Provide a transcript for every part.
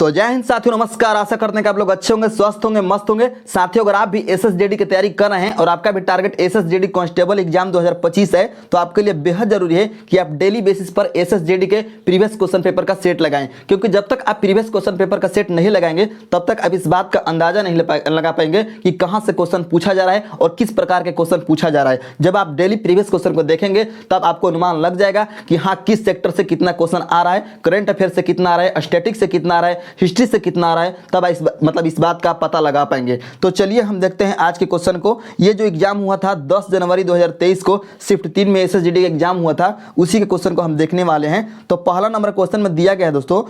तो जय हिंद साथियों, नमस्कार। आशा करते हैं कि आप लोग अच्छे होंगे, स्वस्थ होंगे, मस्त होंगे। साथियों, अगर आप भी एसएसजेडी की तैयारी कर रहे हैं और आपका भी टारगेट एसएसजेडी कांस्टेबल एग्जाम 2025 है, तो आपके लिए बेहद जरूरी है कि आप डेली बेसिस पर एसएसजेडी के प्रीवियस क्वेश्चन पेपर का सेट लगाएं। क्योंकि जब तक आप प्रीवियस क्वेश्चन पेपर का सेट नहीं लगाएंगे तब तक आप इस बात का अंदाजा नहीं लगा पाएंगे कि कहां से क्वेश्चन पूछा जा रहा है और किस प्रकार के क्वेश्चन पूछा जा रहा है। जब आप डेली प्रीवियस क्वेश्चन को देखेंगे तब आपको अनुमान लग जाएगा कि हाँ, किस सेक्टर से कितना क्वेश्चन आ रहा है, करंट अफेयर से कितना आ रहा है, स्टैटिक से कितना आ रहा है, हिस्ट्री से कितना आ रहा है। तब इस बात का पता लगा पाएंगे। तो चलिए हम देखते हैं आज के क्वेश्चन को। ये जो एग्जाम हुआ था 10 जनवरी 2023 को शिफ्ट 3 में एसएसजेडी का एग्जाम हुआ था, उसी के क्वेश्चन को हम देखने वाले हैं। तो पहला नंबर क्वेश्चन में दिया गया है दोस्तों,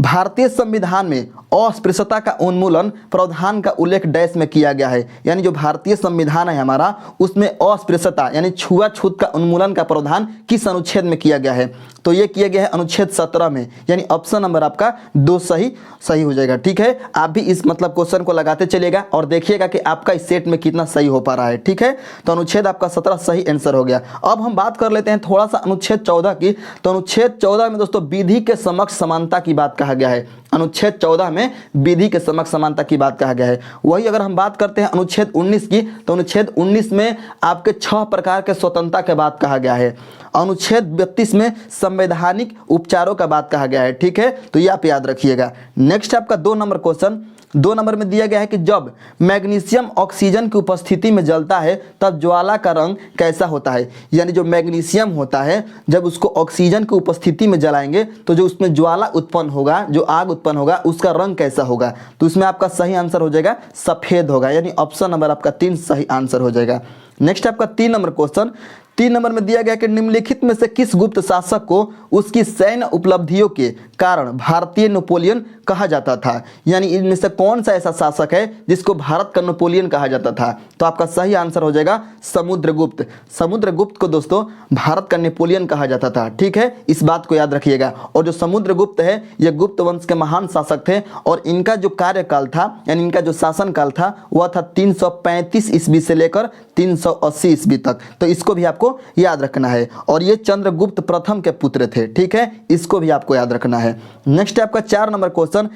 भारतीय संविधान में अस्पृश्यता का उन्मूलन प्रावधान का उल्लेख डैश में किया गया है। यानी जो भारतीय संविधान है हमारा, उसमें अस्पृश्यता यानी छुआछूत का उन्मूलन का प्रावधान किस अनुच्छेद में किया गया है? तो ये किया गया है अनुच्छेद 17 में। यानी ऑप्शन नंबर आपका 2 सही हो जाएगा। ठीक है, आप भी इस क्वेश्चन को लगाते चलिएगा और देखिएगा कि आपका इस सेट में कितना सही हो पा रहा है। ठीक है, तो अनुच्छेद आपका 17 सही आंसर हो गया। अब हम बात कर लेते हैं थोड़ा सा अनुच्छेद 14 की। तो अनुच्छेद 14 में दोस्तों विधि के समक्ष समानता की बात कहा गया है। अनुच्छेद 14 में विधि के समक्ष समानता की बात कहा गया है। वही अगर हम बात करते हैं अनुच्छेद 19 की, तो अनुच्छेद 19 में आपके 6 प्रकार के स्वतंत्रता की बात कहा गया है। अनुच्छेद 32 में संवैधानिक उपचारों का बात कहा गया है। ठीक है, तो ये आप याद रखिएगा। नेक्स्ट आपका 2 नंबर क्वेश्चन, 2 नंबर में दिया गया है कि जब मैग्नीशियम ऑक्सीजन की उपस्थिति में जलता है तब ज्वाला का रंग कैसा होता है? यानी जो मैग्नीशियम होता है, जब उसको ऑक्सीजन की उपस्थिति में जलाएंगे तो जो उसमें ज्वाला उत्पन्न होगा, जो आग उत्पन्न होगा, उसका रंग कैसा होगा? तो इसमें आपका सही आंसर हो जाएगा सफेद होगा। यानी ऑप्शन नंबर आपका 3 सही आंसर हो जाएगा। नेक्स्ट आपका 3 नंबर क्वेश्चन, 3 नंबर में दिया गया कि निम्नलिखित में से किस गुप्त शासक को उसकी सैन्य उपलब्धियों के कारण भारतीय नेपोलियन कहा जाता था? यानी इनमें से कौन सा ऐसा शासक है जिसको भारत का नेपोलियन कहा जाता था? तो आपका सही आंसर हो जाएगा समुद्रगुप्त। समुद्रगुप्त को दोस्तों भारत का नेपोलियन कहा जाता था। ठीक है, इस बात को याद रखिएगा। और जो समुद्रगुप्त है, ये गुप्त वंश के महान शासक थे और इनका जो कार्यकाल था, यानी इनका जो शासनकाल था, वह था 335 ईस्वी से लेकर 380 ईस्वी तक। तो इसको भी आपको याद रखना है। और ये चंद्रगुप्त प्रथम के पुत्र थे। ठीक है, इसको भी आपको याद रखना है। नेक्स्ट आपका 4 नंबर क्वेश्चन,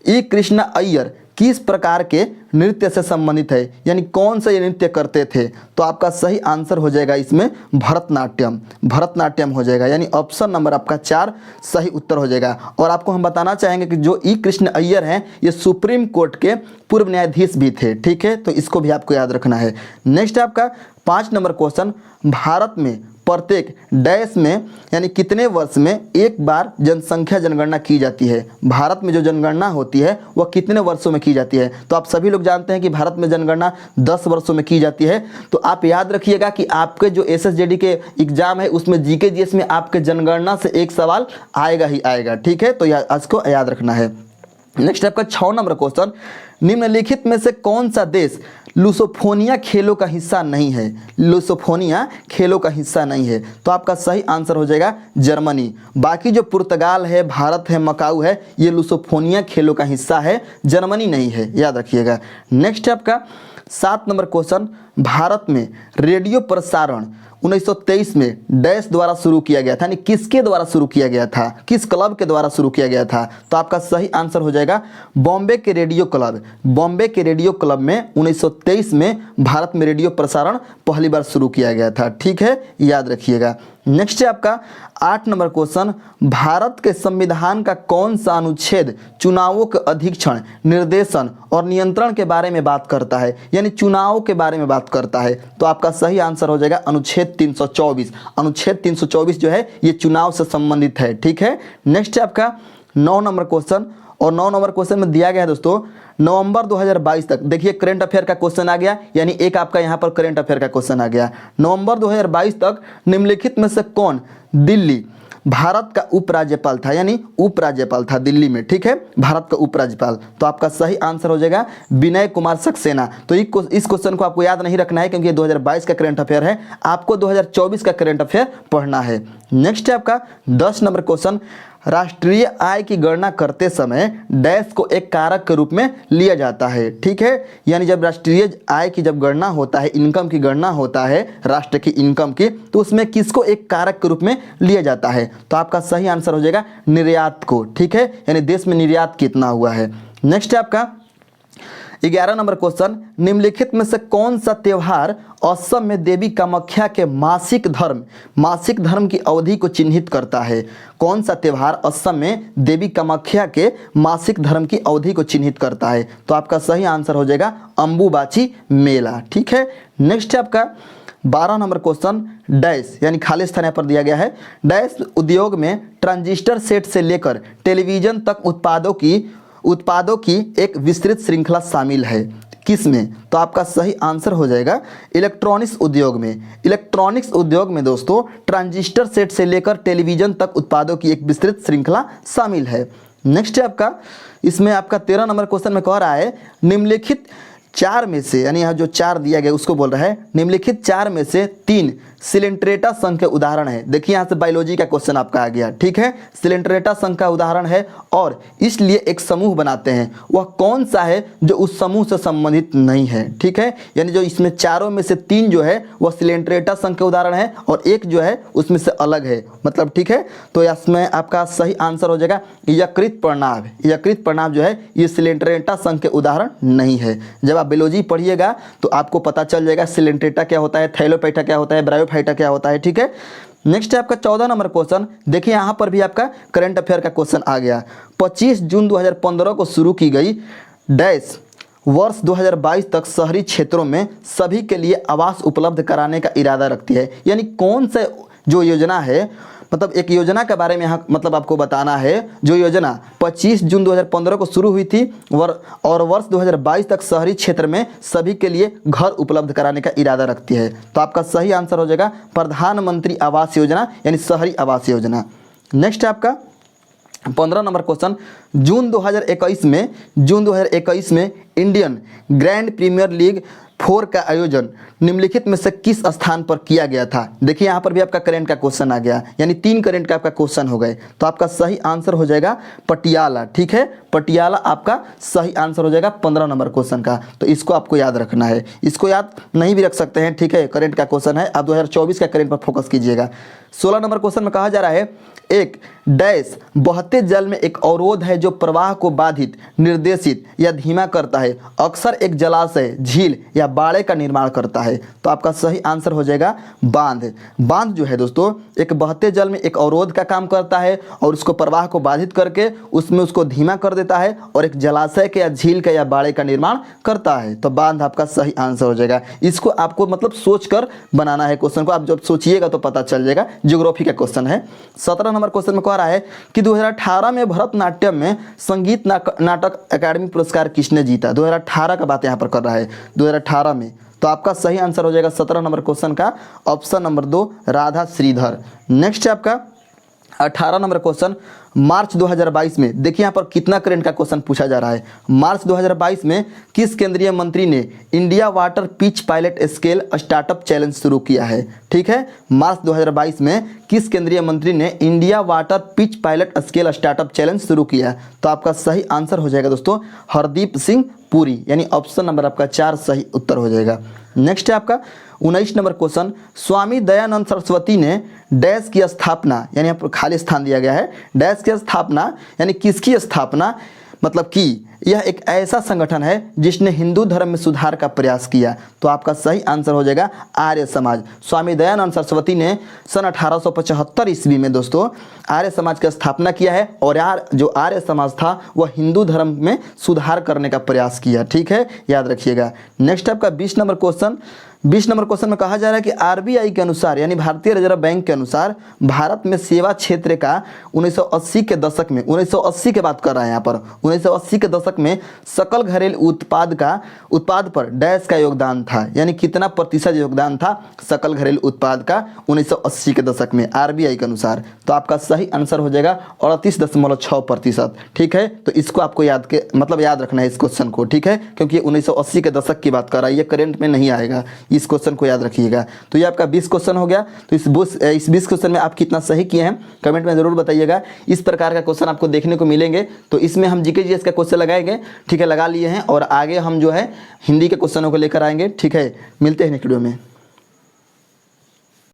ई कृष्णा अय्यर किस प्रकार के नृत्य से संबंधित है? यानी कौन सा ये नृत्य करते थे? तो आपका सही आंसर हो जाएगा इसमें भरतनाट्यम। भरतनाट्यम हो जाएगा। यानी ऑप्शन नंबर आपका 4 सही उत्तर हो जाएगा। और आपको हम बताना चाहेंगे कि जो ई कृष्ण अय्यर हैं, ये सुप्रीम कोर्ट के पूर्व न्यायाधीश भी थे। ठीक है, तो इसको भी आपको याद रखना है। नेक्स्ट आपका 5 नंबर क्वेश्चन, भारत में प्रत्येक डैश में यानी कितने वर्ष में एक बार जनसंख्या जनगणना की जाती है? भारत में जो जनगणना होती है वह कितने वर्षों में की जाती है? तो आप सभी लोग जानते हैं कि भारत में जनगणना 10 वर्षों में की जाती है। तो आप याद रखिएगा कि आपके जो एसएसजेडी के एग्जाम है उसमें जीके जीएस में आपके जनगणना से एक सवाल आएगा ही आएगा। ठीक है, तो इसको याद रखना है। नेक्स्ट आपका 6 नंबर क्वेश्चन, निम्नलिखित में से कौन सा देश लुसोफोनिया खेलों का हिस्सा नहीं है? लुसोफोनिया खेलों का हिस्सा नहीं है। तो आपका सही आंसर हो जाएगा जर्मनी। बाकी जो पुर्तगाल है, भारत है, मकाऊ है, ये लुसोफोनिया खेलों का हिस्सा है, जर्मनी नहीं है, याद रखिएगा। नेक्स्ट आपका 7 नंबर क्वेश्चन, भारत में रेडियो प्रसारण 1923 में डैश द्वारा शुरू किया गया था? यानी किसके द्वारा शुरू किया गया था? किस क्लब के द्वारा शुरू किया गया था? तो आपका सही आंसर हो जाएगा बॉम्बे के रेडियो क्लब। बॉम्बे के रेडियो क्लब में 1923 में भारत में रेडियो प्रसारण पहली बार शुरू किया गया था। ठीक है, याद रखिएगा। नेक्स्ट है आपका 8 नंबर क्वेश्चन, भारत के संविधान का कौन सा अनुच्छेद चुनावों के अधीक्षण, निर्देशन और नियंत्रण के बारे में बात करता है? यानी चुनाव के बारे में बात करता है। तो आपका सही आंसर हो जाएगा अनुच्छेद 324। अनुच्छेद 324 जो है ये चुनाव से संबंधित है। ठीक है, नेक्स्ट है आपका 9 नंबर क्वेश्चन। और 9 नंबर क्वेश्चन में दिया गया है दोस्तों, नवंबर 2022 तक, देखिए करंट अफेयर का क्वेश्चन आ गया। यानी एक आपका यहाँ पर करंट अफेयर का क्वेश्चन आ गया। नवंबर 2022 तक निम्नलिखित में से कौन दिल्ली भारत का उपराज्यपाल था? यानी उपराज्यपाल था दिल्ली में। ठीक है, भारत का उपराज्यपाल। तो आपका सही आंसर हो जाएगा विनय कुमार सक्सेना। तो इस क्वेश्चन को आपको याद नहीं रखना है क्योंकि ये 2022 का करंट अफेयर है, आपको 2024 का करंट अफेयर पढ़ना है। नेक्स्ट है आपका 10 नंबर क्वेश्चन, राष्ट्रीय आय की गणना करते समय डैश को एक कारक के रूप में लिया जाता है। ठीक है, यानी जब राष्ट्रीय आय की जब गणना होता है, इनकम की गणना होता है राष्ट्र की इनकम की, तो उसमें किसको एक कारक के रूप में लिया जाता है? तो आपका सही आंसर हो जाएगा निर्यात को। ठीक है, यानी देश में निर्यात कितना हुआ है। नेक्स्ट है आपका 11 नंबर क्वेश्चन, निम्नलिखित में से कौन सा त्योहार असम में देवी कामाख्या के मासिक धर्म की अवधि को चिन्हित करता है? कौन सा त्योहार असम में देवी कामाख्या के मासिक धर्म की अवधि को चिन्हित करता है? तो आपका सही आंसर हो जाएगा अम्बुबाची मेला। ठीक है, नेक्स्ट है आपका 12 नंबर क्वेश्चन, डैश यानी खाली स्थान यहाँ पर दिया गया है, डैश उद्योग में ट्रांजिस्टर सेट से लेकर टेलीविजन तक उत्पादों की एक विस्तृत श्रृंखला शामिल है, किसमें? तो आपका सही आंसर हो जाएगा इलेक्ट्रॉनिक्स उद्योग में। इलेक्ट्रॉनिक्स उद्योग में दोस्तों ट्रांजिस्टर सेट से लेकर टेलीविजन तक उत्पादों की एक विस्तृत श्रृंखला शामिल है। नेक्स्ट है आपका, इसमें आपका 13 नंबर क्वेश्चन में कह रहा है निम्नलिखित 4 में से, यानी यहाँ जो 4 दिया गया उसको बोल रहा है, निम्नलिखित 4 में से 3 सिलेंट्रेटा संघ के उदाहरण है। देखिए यहाँ से बायोलॉजी का क्वेश्चन आपका आ गया। ठीक है, सिलेंट्रेटा संघ का उदाहरण है और इसलिए एक समूह बनाते हैं, वह कौन सा है जो उस समूह से संबंधित नहीं है? ठीक है, यानी जो इसमें चारों में से 3 जो है वह सिलेंट्रेटा संघ के उदाहरण है और एक जो है उसमें से अलग है, मतलब ठीक है। तो इसमें आपका सही आंसर हो जाएगा यकृत प्रणाव। यकृत प्रणाव जो है ये सिलेंट्रेटा संघ के उदाहरण नहीं है। जब आप बायोलॉजी पढ़िएगा तो आपको पता चल जाएगा सिलेंट्रेटा क्या होता है, थैलोपाइटा क्या होता है, ब्रायोफाइटा क्या होता है। ठीक है, नेक्स्ट है आपका 14 नंबर क्वेश्चन। देखिए यहाँ पर भी आपका करंट अफेयर का क्वेश्चन आ गया। 25 जून 2015 को शुरू की गई डैश वर्ष 2022 तक शहरी क्षेत्रों में सभी के लिए आवास उपलब्ध कराने का इरादा रखती है। यानी कौन सा जो योजना है, मतलब एक योजना के बारे में यहाँ मतलब आपको बताना है। जो योजना 25 जून 2015 को शुरू हुई थी और वर्ष 2022 तक शहरी क्षेत्र में सभी के लिए घर उपलब्ध कराने का इरादा रखती है। तो आपका सही आंसर हो जाएगा प्रधानमंत्री आवास योजना, यानी शहरी आवास योजना। नेक्स्ट है आपका 15 नंबर क्वेश्चन, जून 2021 में इंडियन ग्रैंड प्रीमियर लीग 4 का आयोजन निम्नलिखित में से किस स्थान पर किया गया था? देखिए यहाँ पर भी आपका करंट का क्वेश्चन आ गया, यानी 3 करंट का आपका क्वेश्चन हो गए। तो आपका सही आंसर हो जाएगा पटियाला। ठीक है, पटियाला आपका सही आंसर हो जाएगा 15 नंबर क्वेश्चन का। तो इसको आपको याद रखना है, इसको याद नहीं भी रख सकते हैं। ठीक है, करंट का क्वेश्चन है, आप 2024 का करंट पर फोकस कीजिएगा। 16 नंबर क्वेश्चन में कहा जा रहा है एक डैश बहते जल में एक अवरोध है जो प्रवाह को बाधित, निर्देशित या धीमा करता है, अक्सर एक जलाशय, झील या बाड़े का निर्माण करता है। तो आपका सही आंसर हो जाएगा बांध। बांध जो है दोस्तों एक बहते जल में एक अवरोध का काम करता है और उसको प्रवाह को बाधित करके उसमें उसको धीमा कर देता है और एक जलाशय के या झील के या बाड़े का निर्माण करता है। तो बांध आपका सही आंसर हो जाएगा। इसको आपको मतलब सोच कर बनाना है क्वेश्चन को, आप जब सोचिएगा तो पता चल जाएगा। ज्योग्राफी का क्वेश्चन है। 17 नंबर क्वेश्चन में कह रहा है कि 2018 में भरतनाट्यम में संगीत नाटक अकादमी पुरस्कार किसने जीता? 2018 का बात यहाँ पर कर रहा है, 2018 में। तो आपका सही आंसर हो जाएगा 17 नंबर क्वेश्चन का option number 2 Radha Sridhar. Next है आपका 18 नंबर क्वेश्चन, मार्च 2022 में देखिए यहाँ पर कितना करंट का क्वेश्चन पूछा जा रहा है। मार्च 2022 में किस केंद्रीय मंत्री ने India water pitch pilot scale startup challenge शुरू किया है? ठीक है, मार्च 2022 में किस केंद्रीय मंत्री ने India water pitch pilot scale startup challenge शुरू किया? तो आपका सही आंसर हो जाएगा दोस्तों हरदीप सिंह पुरी, यानी ऑप्शन नंबर आपका 4 सही उत्तर हो जाएगा। नेक्स्ट है आपका 19 नंबर क्वेश्चन, स्वामी दयानंद सरस्वती ने डैश की स्थापना, यानी यहाँ पर खाली स्थान दिया गया है, डैश की स्थापना यानी किसकी स्थापना मतलब की? यह एक ऐसा संगठन है जिसने हिंदू धर्म में सुधार का प्रयास किया। तो आपका सही आंसर हो जाएगा आर्य समाज। स्वामी दयानंद सरस्वती ने सन 1875 ईस्वी में दोस्तों आर्य समाज की स्थापना किया है और जो आर्य समाज था वह हिंदू धर्म में सुधार करने का प्रयास किया। ठीक है, याद रखिएगा। नेक्स्ट आपका 20 नंबर क्वेश्चन। 20 नंबर क्वेश्चन में कहा जा रहा है कि आरबीआई के अनुसार, यानी भारतीय रिजर्व बैंक के अनुसार, भारत में सेवा क्षेत्र का 1980 के दशक में, 1980 की बात कर रहे हैं यहाँ पर, 1980 के दशक में सकल घरेलू उत्पाद पर डैश का योगदान था, यानी कितना प्रतिशत योगदान था सकल घरेलू उत्पाद का 1980 के दशक में आरबीआई के अनुसार? तो आपका सही आंसर हो जाएगा 38.6%। ठीक है, तो इसको आपको याद रखना है इस क्वेश्चन को। ठीक है, क्योंकि 1980 के दशक की बात कर रहा है, ये करंट में नहीं आएगा, इस क्वेश्चन को याद रखिएगा। तो ये आपका 20 क्वेश्चन हो गया। तो इस 20 क्वेश्चन में आप कितना सही किए हैं कमेंट में ज़रूर बताइएगा। इस प्रकार का क्वेश्चन आपको देखने को मिलेंगे। तो इसमें हम जीके जीएस का क्वेश्चन लगाएंगे, ठीक है, लगा लिए हैं, और आगे हम जो है हिंदी के क्वेश्चनों को लेकर आएंगे, ठीक है। मिलते हैं नेक्स्ट वीडियो में।